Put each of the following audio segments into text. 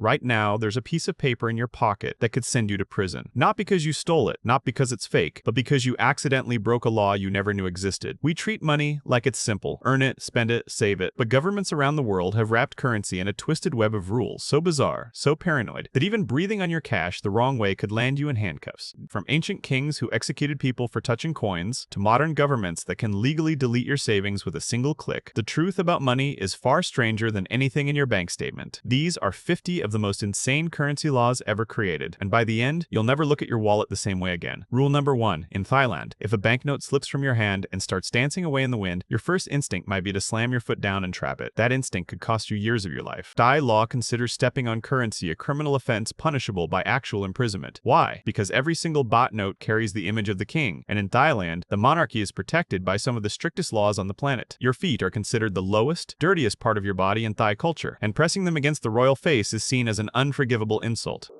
Right now, there's a piece of paper in your pocket that could send you to prison. Not because you stole it, not because it's fake, but because you accidentally broke a law you never knew existed. We treat money like it's simple. Earn it, spend it, save it. But governments around the world have wrapped currency in a twisted web of rules so bizarre, so paranoid, that even breathing on your cash the wrong way could land you in handcuffs. From ancient kings who executed people for touching coins, to modern governments that can legally delete your savings with a single click, the truth about money is far stranger than anything in your bank statement. These are 50 of the most insane currency laws ever created, and by the end, you'll never look at your wallet the same way again. Rule number 1. In Thailand, if a banknote slips from your hand and starts dancing away in the wind, your first instinct might be to slam your foot down and trap it. That instinct could cost you years of your life. Thai law considers stepping on currency a criminal offense punishable by actual imprisonment. Why? Because every single baht note carries the image of the king, and in Thailand, the monarchy is protected by some of the strictest laws on the planet. Your feet are considered the lowest, dirtiest part of your body in Thai culture, and pressing them against the royal face is seen as an unforgivable insult.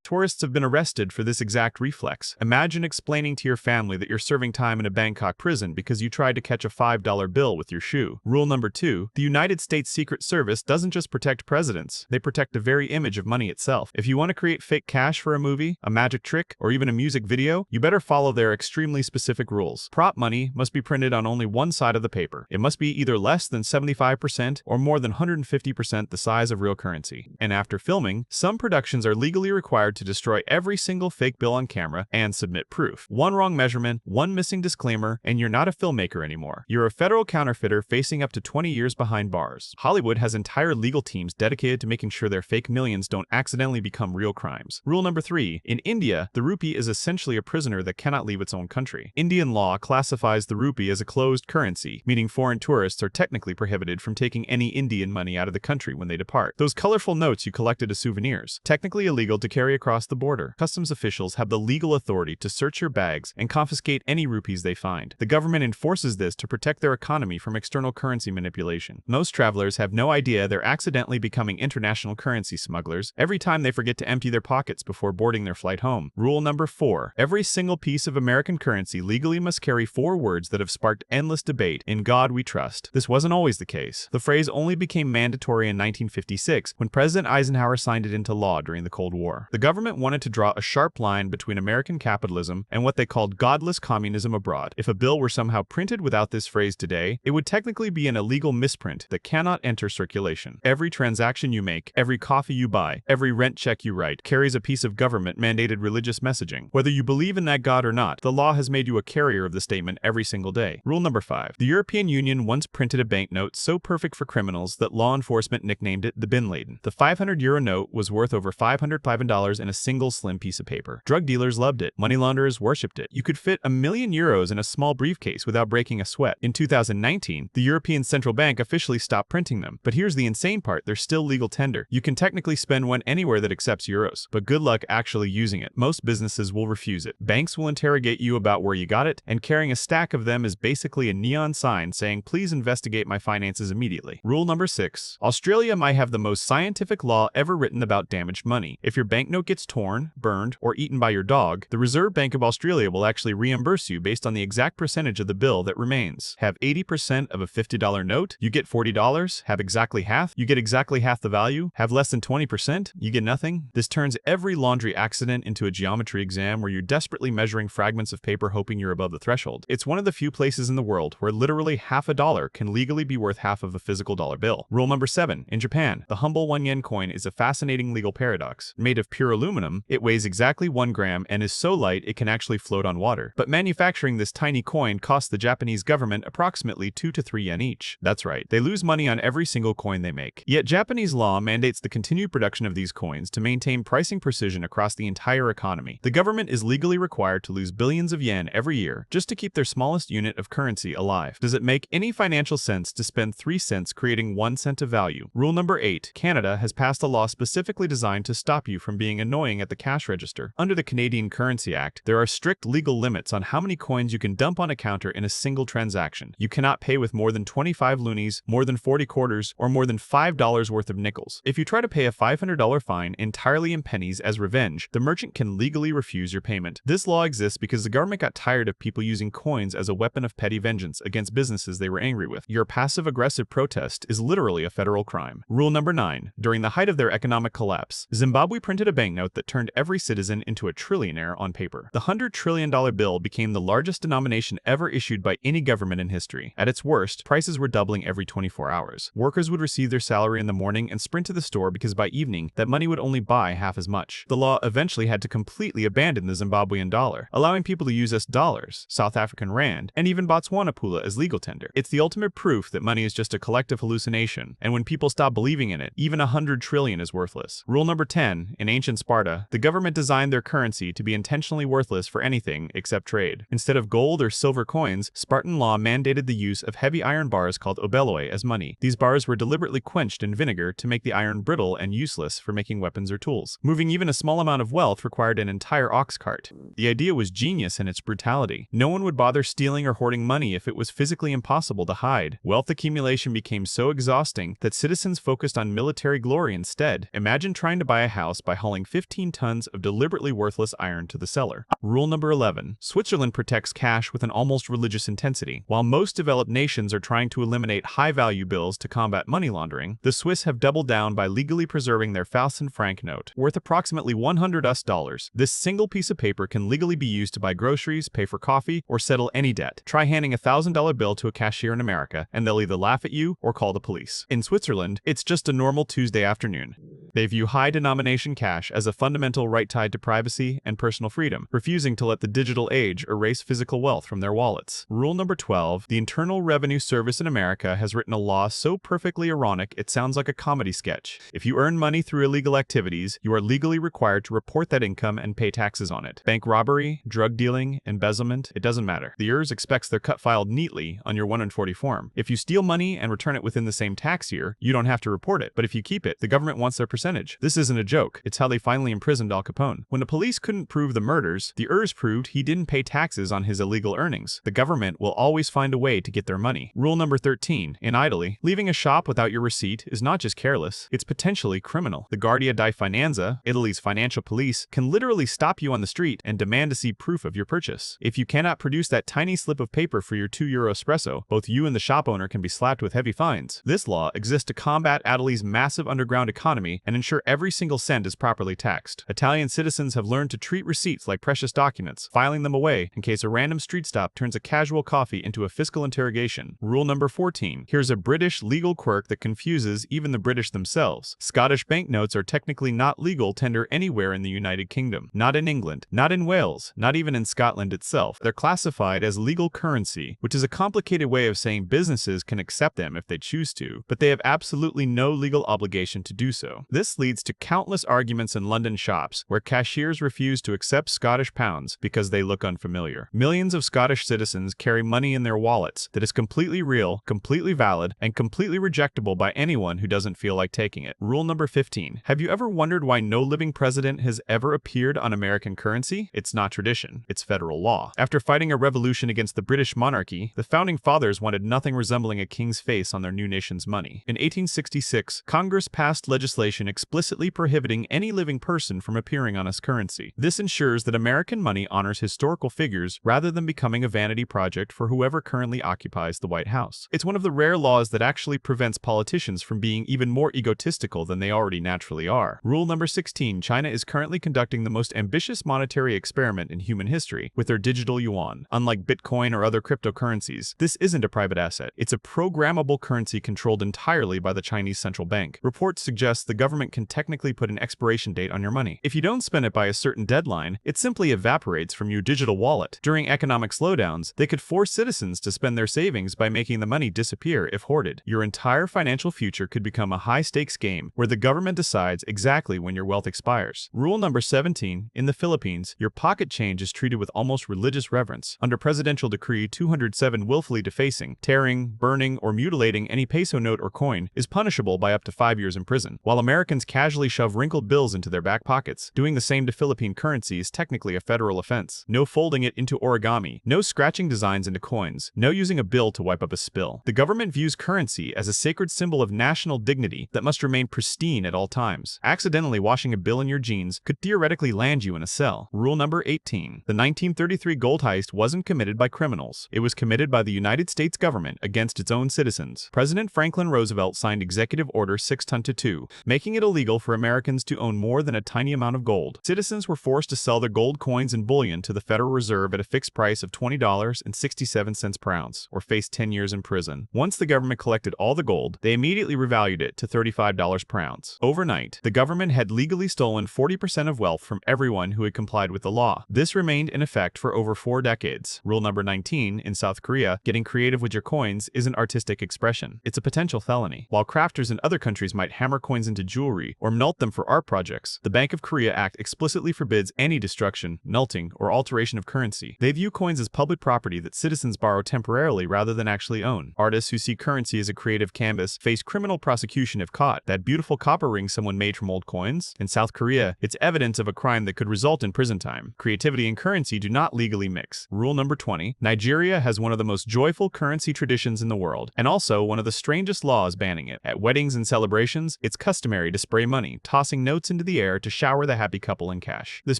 Tourists have been arrested for this exact reflex. Imagine explaining to your family that you're serving time in a Bangkok prison because you tried to catch a $5 bill with your shoe. Rule number 2. The United States Secret Service doesn't just protect presidents, they protect the very image of money itself. If you want to create fake cash for a movie, a magic trick, or even a music video, you better follow their extremely specific rules. Prop money must be printed on only one side of the paper. It must be either less than 75% or more than 150% the size of real currency. And after filming, some productions are legally required to destroy every single fake bill on camera and submit proof. One wrong measurement, one missing disclaimer, and you're not a filmmaker anymore. You're a federal counterfeiter facing up to 20 years behind bars. Hollywood has entire legal teams dedicated to making sure their fake millions don't accidentally become real crimes. Rule number 3. In India, the rupee is essentially a prisoner that cannot leave its own country. Indian law classifies the rupee as a closed currency, meaning foreign tourists are technically prohibited from taking any Indian money out of the country when they depart. Those colorful notes you collected as souvenirs, technically illegal to carry across the border. Customs officials have the legal authority to search your bags and confiscate any rupees they find. The government enforces this to protect their economy from external currency manipulation. Most travelers have no idea they're accidentally becoming international currency smugglers every time they forget to empty their pockets before boarding their flight home. Rule number 4. Every single piece of American currency legally must carry 4 words that have sparked endless debate. In God we trust. This wasn't always the case. The phrase only became mandatory in 1956 when President Eisenhower signed it into law during the Cold War. The government wanted to draw a sharp line between American capitalism and what they called godless communism abroad. If a bill were somehow printed without this phrase today, it would technically be an illegal misprint that cannot enter circulation. Every transaction you make, every coffee you buy, every rent check you write, carries a piece of government-mandated religious messaging. Whether you believe in that God or not, the law has made you a carrier of the statement every single day. Rule number 5. The European Union once printed a banknote so perfect for criminals that law enforcement nicknamed it the Bin Laden. The 500-euro note was worth over $505 in a single slim piece of paper. Drug dealers loved it. Money launderers worshipped it. You could fit €1,000,000 in a small briefcase without breaking a sweat. In 2019, the European Central Bank officially stopped printing them. But here's the insane part, they're still legal tender. You can technically spend one anywhere that accepts euros, but good luck actually using it. Most businesses will refuse it. Banks will interrogate you about where you got it, and carrying a stack of them is basically a neon sign saying, please investigate my finances immediately. Rule number 6. Australia might have the most scientific law ever written about damaged money. If your banknote gets torn, burned, or eaten by your dog, the Reserve Bank of Australia will actually reimburse you based on the exact percentage of the bill that remains. Have 80% of a $50 note, you get $40. Have exactly half, you get exactly half the value. Have less than 20%, you get nothing. This turns every laundry accident into a geometry exam where you're desperately measuring fragments of paper hoping you're above the threshold. It's one of the few places in the world where literally half a dollar can legally be worth half of a physical dollar bill. Rule number 7. In Japan, the humble 1 yen coin is a fascinating legal paradox. Made of pure aluminum, it weighs exactly 1 gram and is so light it can actually float on water. But manufacturing this tiny coin costs the Japanese government approximately 2 to 3 yen each. That's right, they lose money on every single coin they make. Yet Japanese law mandates the continued production of these coins to maintain pricing precision across the entire economy. The government is legally required to lose billions of yen every year just to keep their smallest unit of currency alive. Does it make any financial sense to spend 3 cents creating 1 cent of value? Rule number 8. Canada has passed a law specifically designed to stop you from being a annoying at the cash register. Under the Canadian Currency Act, there are strict legal limits on how many coins you can dump on a counter in a single transaction. You cannot pay with more than 25 loonies, more than 40 quarters, or more than $5 worth of nickels. If you try to pay a $500 fine entirely in pennies as revenge, the merchant can legally refuse your payment. This law exists because the government got tired of people using coins as a weapon of petty vengeance against businesses they were angry with. Your passive-aggressive protest is literally a federal crime. Rule number 9. During the height of their economic collapse, Zimbabwe printed a banknote that turned every citizen into a trillionaire on paper. The $100 trillion bill became the largest denomination ever issued by any government in history. At its worst, prices were doubling every 24 hours. Workers would receive their salary in the morning and sprint to the store because by evening, that money would only buy half as much. The law eventually had to completely abandon the Zimbabwean dollar, allowing people to use US dollars, South African rand, and even Botswana pula as legal tender. It's the ultimate proof that money is just a collective hallucination, and when people stop believing in it, even 100 trillion is worthless. Rule number 10. In ancient Sparta, the government designed their currency to be intentionally worthless for anything except trade. Instead of gold or silver coins, Spartan law mandated the use of heavy iron bars called obeloi as money. These bars were deliberately quenched in vinegar to make the iron brittle and useless for making weapons or tools. Moving even a small amount of wealth required an entire ox cart. The idea was genius in its brutality. No one would bother stealing or hoarding money if it was physically impossible to hide. Wealth accumulation became so exhausting that citizens focused on military glory instead. Imagine trying to buy a house by hauling 15 tons of deliberately worthless iron to the cellar. Rule number 11. Switzerland protects cash with an almost religious intensity. While most developed nations are trying to eliminate high-value bills to combat money laundering, the Swiss have doubled down by legally preserving their Faust franc note, worth approximately $100. This single piece of paper can legally be used to buy groceries, pay for coffee, or settle any debt. Try handing a $1,000 bill to a cashier in America, and they'll either laugh at you or call the police. In Switzerland, it's just a normal Tuesday afternoon. They view high-denomination cash as a fundamental right tied to privacy and personal freedom, refusing to let the digital age erase physical wealth from their wallets. Rule number 12. The Internal Revenue Service in America has written a law so perfectly ironic it sounds like a comedy sketch. If you earn money through illegal activities, you are legally required to report that income and pay taxes on it. Bank robbery, drug dealing, embezzlement, it doesn't matter. The IRS expects their cut filed neatly on your 140 form. If you steal money and return it within the same tax year, you don't have to report it. But if you keep it, the government wants their percentage. This isn't a joke. It's how they finally imprisoned Al Capone. When the police couldn't prove the murders, the IRS proved he didn't pay taxes on his illegal earnings. The government will always find a way to get their money. Rule number 13. In Italy, leaving a shop without your receipt is not just careless, it's potentially criminal. The Guardia di Finanza, Italy's financial police, can literally stop you on the street and demand to see proof of your purchase. If you cannot produce that tiny slip of paper for your €2 espresso, both you and the shop owner can be slapped with heavy fines. This law exists to combat Italy's massive underground economy and ensure every single cent is properly taxed. Italian citizens have learned to treat receipts like precious documents, filing them away in case a random street stop turns a casual coffee into a fiscal interrogation. Rule number 14. Here's a British legal quirk that confuses even the British themselves. Scottish banknotes are technically not legal tender anywhere in the United Kingdom. Not in England, not in Wales, not even in Scotland itself. They're classified as legal currency, which is a complicated way of saying businesses can accept them if they choose to, but they have absolutely no legal obligation to do so. This leads to countless arguments in London shops where cashiers refuse to accept Scottish pounds because they look unfamiliar. Millions of Scottish citizens carry money in their wallets that is completely real, completely valid, and completely rejectable by anyone who doesn't feel like taking it. Rule number 15. Have you ever wondered why no living president has ever appeared on American currency? It's not tradition, it's federal law. After fighting a revolution against the British monarchy, the founding fathers wanted nothing resembling a king's face on their new nation's money. In 1866, Congress passed legislation explicitly prohibiting any living person from appearing on its currency. This ensures that American money honors historical figures rather than becoming a vanity project for whoever currently occupies the White House. It's one of the rare laws that actually prevents politicians from being even more egotistical than they already naturally are. Rule number 16. China is currently conducting the most ambitious monetary experiment in human history with their digital yuan. Unlike Bitcoin or other cryptocurrencies, this isn't a private asset. It's a programmable currency controlled entirely by the Chinese central bank. Reports suggest the government can technically put an expiration date on your money. If you don't spend it by a certain deadline, it simply evaporates from your digital wallet. During economic slowdowns, they could force citizens to spend their savings by making the money disappear if hoarded. Your entire financial future could become a high-stakes game where the government decides exactly when your wealth expires. Rule number 17. In the Philippines, your pocket change is treated with almost religious reverence. Under Presidential Decree 207, willfully defacing, tearing, burning, or mutilating any peso note or coin is punishable by up to 5 years in prison. While American Americans casually shove wrinkled bills into their back pockets. Doing the same to Philippine currency is technically a federal offense. No folding it into origami, no scratching designs into coins, no using a bill to wipe up a spill. The government views currency as a sacred symbol of national dignity that must remain pristine at all times. Accidentally washing a bill in your jeans could theoretically land you in a cell. Rule number 18. The 1933 gold heist wasn't committed by criminals. It was committed by the United States government against its own citizens. President Franklin Roosevelt signed Executive Order 622, making it illegal for Americans to own more than a tiny amount of gold. Citizens were forced to sell their gold coins and bullion to the Federal Reserve at a fixed price of $20.67 per ounce, or face 10 years in prison. Once the government collected all the gold, they immediately revalued it to $35 per ounce. Overnight, the government had legally stolen 40% of wealth from everyone who had complied with the law. This remained in effect for over 4 decades. Rule number 19. In South Korea, getting creative with your coins isn't artistic expression. It's a potential felony. While crafters in other countries might hammer coins into jewelry or melt them for art projects, the Bank of Korea Act explicitly forbids any destruction, melting, or alteration of currency. They view coins as public property that citizens borrow temporarily rather than actually own. Artists who see currency as a creative canvas face criminal prosecution if caught. That beautiful copper ring someone made from old coins? In South Korea, it's evidence of a crime that could result in prison time. Creativity and currency do not legally mix. Rule number 20. Nigeria has one of the most joyful currency traditions in the world, and also one of the strangest laws banning it. At weddings and celebrations, it's customary to spray money, tossing notes into the air to shower the happy couple in cash. This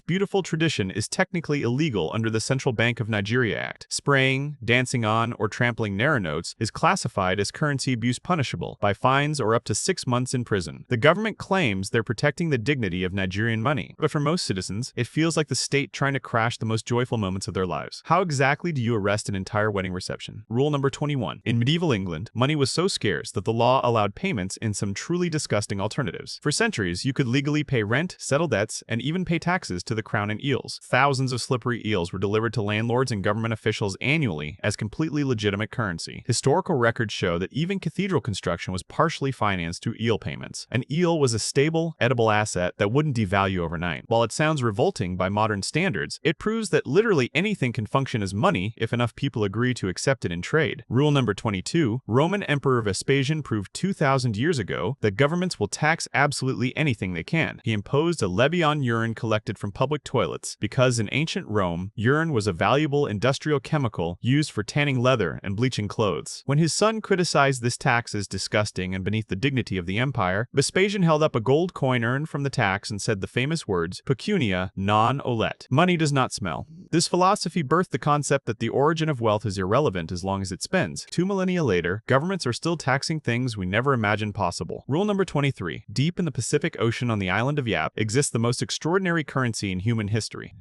beautiful tradition is technically illegal under the Central Bank of Nigeria Act. Spraying, dancing on, or trampling naira notes is classified as currency abuse, punishable by fines or up to 6 months in prison. The government claims they're protecting the dignity of Nigerian money, but for most citizens, it feels like the state trying to crash the most joyful moments of their lives. How exactly do you arrest an entire wedding reception? Rule number 21. In medieval England, money was so scarce that the law allowed payments in some truly disgusting alternatives. For centuries, you could legally pay rent, settle debts, and even pay taxes to the crown in eels. Thousands of slippery eels were delivered to landlords and government officials annually as completely legitimate currency. Historical records show that even cathedral construction was partially financed through eel payments. An eel was a stable, edible asset that wouldn't devalue overnight. While it sounds revolting by modern standards, it proves that literally anything can function as money if enough people agree to accept it in trade. Rule number 22. Roman Emperor Vespasian proved 2,000 years ago that governments will tax absolutely anything they can. He imposed a levy on urine collected from public toilets because in ancient Rome, urine was a valuable industrial chemical used for tanning leather and bleaching clothes. When his son criticized this tax as disgusting and beneath the dignity of the empire, Vespasian held up a gold coin earned from the tax and said the famous words, "Pecunia non olet." Money does not smell. This philosophy birthed the concept that the origin of wealth is irrelevant as long as it spends. 2 millennia later, governments are still taxing things we never imagined possible. Rule number 23. Deep in the Pacific Ocean on the island of Yap exists the most extraordinary currency in human history.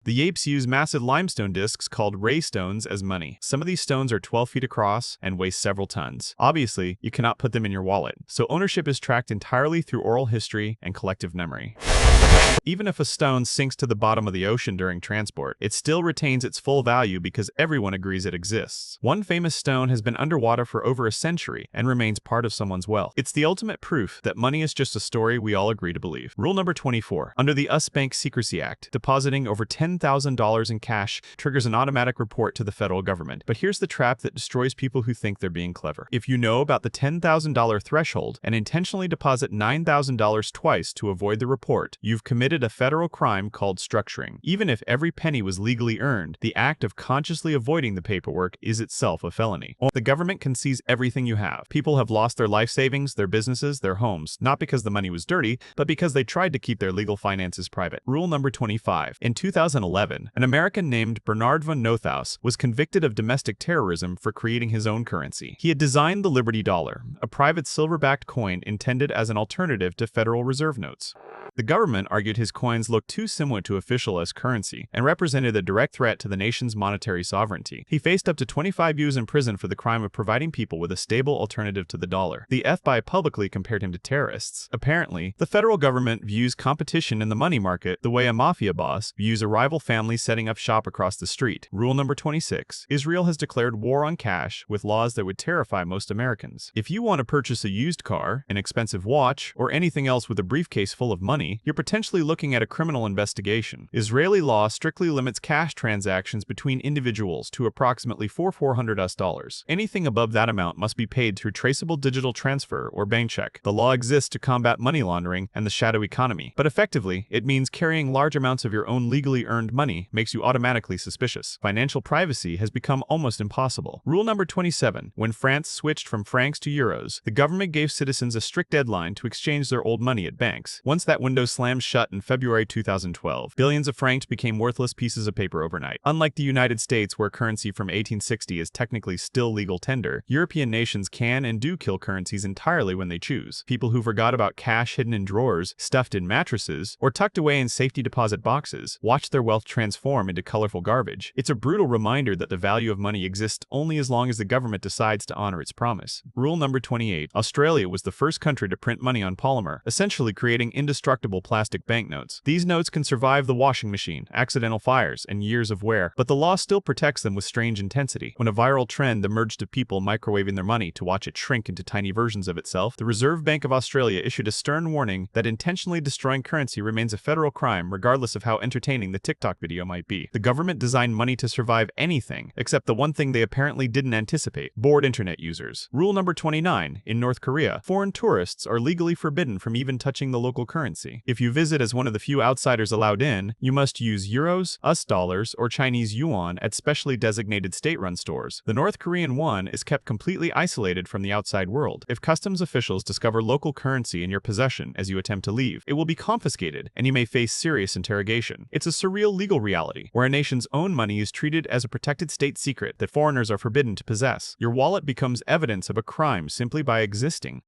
The Yapes use massive limestone discs called ray stones as money. Some of these stones are 12 feet across and weigh several tons. Obviously, you cannot put them in your wallet, so ownership is tracked entirely through oral history and collective memory. Even if a stone sinks to the bottom of the ocean during transport, it still retains its full value because everyone agrees it exists. One famous stone has been underwater for over a century and remains part of someone's wealth. It's the ultimate proof that money is just a story we all agree to believe. Rule number 24. Under the US Bank Secrecy Act, depositing over $10,000 in cash triggers an automatic report to the federal government. But here's the trap that destroys people who think they're being clever. If you know about the $10,000 threshold and intentionally deposit $9,000 twice to avoid the report, you've committed a federal crime called structuring. Even if every penny was legally earned, the act of consciously avoiding the paperwork is itself a felony. The government can seize everything you have. People have lost their life savings, their businesses, their homes, not because the money was dirty, but because they tried to keep their legal finances private. Rule number 25. In 2011, an American named Bernard von Nothaus was convicted of domestic terrorism for creating his own currency. He had designed the Liberty Dollar, a private silver-backed coin intended as an alternative to Federal Reserve notes. The government argued his coins looked too similar to official US currency and represented a direct threat to the nation's monetary sovereignty. He faced up to 25 years in prison for the crime of providing people with a stable alternative to the dollar. The FBI publicly compared him to terrorists. Apparently, the federal government views competition in the money market the way a mafia boss views a rival family setting up shop across the street. Rule number 26. Israel has declared war on cash with laws that would terrify most Americans. If you want to purchase a used car, an expensive watch, or anything else with a briefcase full of money, you're potentially looking at a criminal investigation. Israeli law strictly limits cash transactions between individuals to approximately $400. Anything above that amount must be paid through traceable digital transfer or bank check. The law exists to combat money laundering and the shadow economy, but effectively, it means carrying large amounts of your own legally earned money makes you automatically suspicious. Financial privacy has become almost impossible. Rule number 27. When France switched from francs to euros, the government gave citizens a strict deadline to exchange their old money at banks. Once that window slammed shut in February 2012, billions of francs became worthless pieces of paper overnight. Unlike the United States, where currency from 1860 is technically still legal tender, European nations can and do kill currencies entirely when they choose. People who forgot about cash hidden in drawers, stuffed in mattresses, or tucked away in safety deposit boxes watch their wealth transform into colorful garbage. It's a brutal reminder that the value of money exists only as long as the government decides to honor its promise. Rule number 28. Australia was the first country to print money on polymer, essentially creating indestructible plastic banknotes. These notes can survive the washing machine, accidental fires, and years of wear, but the law still protects them with strange intensity. When a viral trend emerged of people microwaving their money to watch it shrink into tiny versions of itself, the Reserve Bank of Australia issued a stern warning that intentionally destroying currency remains a federal crime regardless of how entertaining the TikTok video might be. The government designed money to survive anything, except the one thing they apparently didn't anticipate: bored internet users. Rule number 29. In North Korea, foreign tourists are legally forbidden from even touching the local currency. If you visit as one of the few outsiders allowed in, you must use euros, US dollars, or Chinese yuan at specially designated state-run stores. The North Korean won is kept completely isolated from the outside world. If customs officials discover local currency in your possession as you attempt to leave, it will be confiscated, and you may face serious interrogation. It's a surreal legal reality, where a nation's own money is treated as a protected state secret that foreigners are forbidden to possess. Your wallet becomes evidence of a crime simply by existing.